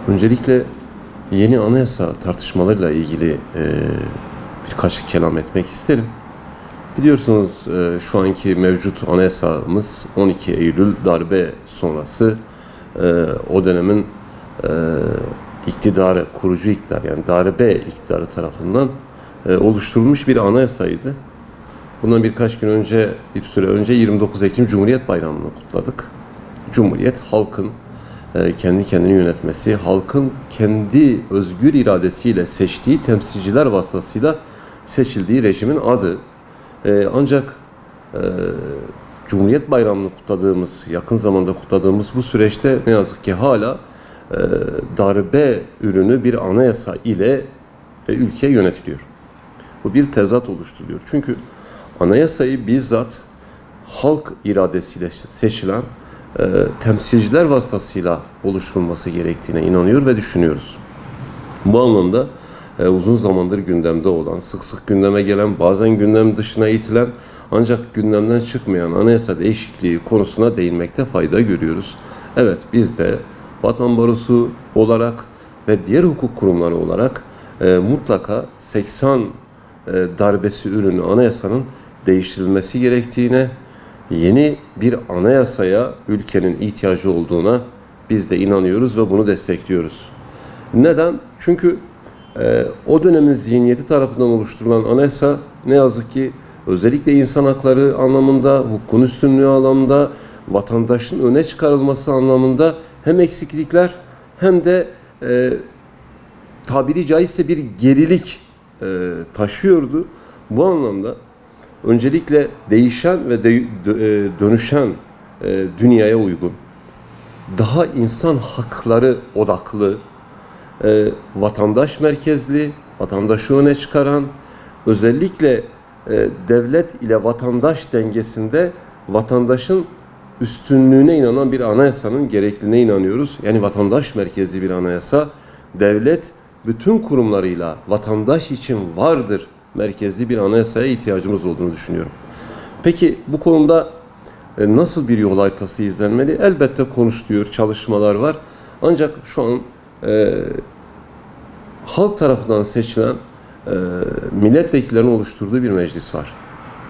Öncelikle yeni anayasa tartışmalarıyla ilgili birkaç kelam etmek isterim. Biliyorsunuz şu anki mevcut anayasamız 12 Eylül darbe sonrası o dönemin iktidarı, kurucu iktidar yani darbe iktidarı tarafından oluşturulmuş bir anayasaydı. Bundan birkaç gün önce, bir süre önce 29 Ekim Cumhuriyet Bayramı'nı kutladık. Cumhuriyet, halkın kendi kendini yönetmesi, halkın kendi özgür iradesiyle seçtiği temsilciler vasıtasıyla seçildiği rejimin adı. Ancak Cumhuriyet Bayramı'nı kutladığımız, yakın zamanda kutladığımız bu süreçte ne yazık ki hala darbe ürünü bir anayasa ile ülke yönetiliyor. Bu bir tezat oluşturuyor. Çünkü anayasayı bizzat halk iradesiyle seçilen temsilciler vasıtasıyla oluşturulması gerektiğine inanıyor ve düşünüyoruz. Bu anlamda uzun zamandır gündemde olan, sık sık gündeme gelen, bazen gündem dışına itilen ancak gündemden çıkmayan anayasa değişikliği konusuna değinmekte fayda görüyoruz. Evet, biz de Vatan Barosu olarak ve diğer hukuk kurumları olarak mutlaka 80 darbesi ürünü anayasanın değiştirilmesi gerektiğine, yeni bir anayasaya ülkenin ihtiyacı olduğuna biz de inanıyoruz ve bunu destekliyoruz. Neden? Çünkü o dönemin zihniyeti tarafından oluşturulan anayasa ne yazık ki özellikle insan hakları anlamında, hukukun üstünlüğü anlamında, vatandaşın öne çıkarılması anlamında hem eksiklikler hem de tabiri caizse bir gerilik taşıyordu. Bu anlamda öncelikle değişen ve dönüşen dünyaya uygun, daha insan hakları odaklı, vatandaş merkezli, vatandaşı öne çıkaran, özellikle devlet ile vatandaş dengesinde vatandaşın üstünlüğüne inanan bir anayasanın gerekliliğine inanıyoruz. Yani vatandaş merkezli bir anayasa, devlet bütün kurumlarıyla vatandaş için vardır merkezli bir anayasaya ihtiyacımız olduğunu düşünüyorum. Peki bu konuda nasıl bir yol haritası izlenmeli? Elbette konuşuluyor, çalışmalar var. Ancak şu an halk tarafından seçilen milletvekillerinin oluşturduğu bir meclis var.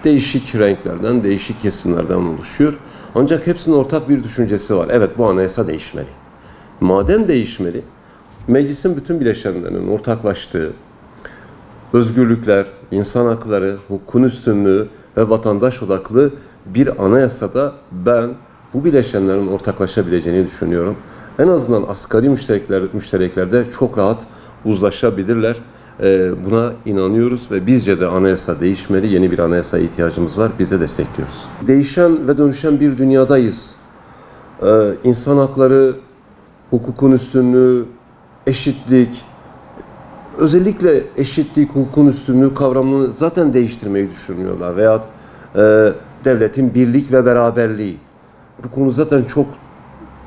Değişik renklerden, değişik kesimlerden oluşuyor. Ancak hepsinin ortak bir düşüncesi var. Evet, bu anayasa değişmeli. Madem değişmeli, meclisin bütün bileşenlerinin ortaklaştığı özgürlükler, insan hakları, hukukun üstünlüğü ve vatandaş odaklı bir anayasada ben bu bileşenlerin ortaklaşabileceğini düşünüyorum. En azından asgari müştereklerde çok rahat uzlaşabilirler. Buna inanıyoruz ve bizce de anayasa değişmeli, yeni bir anayasaya ihtiyacımız var. Biz de destekliyoruz. Değişen ve dönüşen bir dünyadayız. İnsan hakları, hukukun üstünlüğü, eşitlik, özellikle eşitlik, hukukun üstünlüğü kavramını zaten değiştirmeyi düşünüyorlar. Veyahut devletin birlik ve beraberliği. Bu konu zaten çok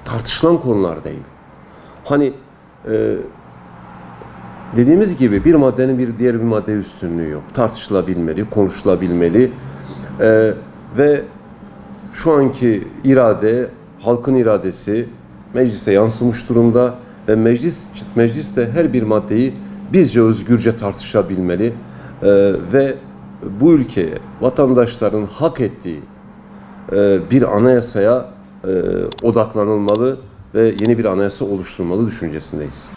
tartışılan konular değil. Hani dediğimiz gibi bir maddenin bir diğer bir madde üstünlüğü yok. Tartışılabilmeli, konuşulabilmeli ve şu anki irade, halkın iradesi meclise yansımış durumda ve meclis de her bir maddeyi bizce özgürce tartışabilmeli ve bu ülkeye vatandaşların hak ettiği bir anayasaya odaklanılmalı ve yeni bir anayasa oluşturulmalı düşüncesindeyiz.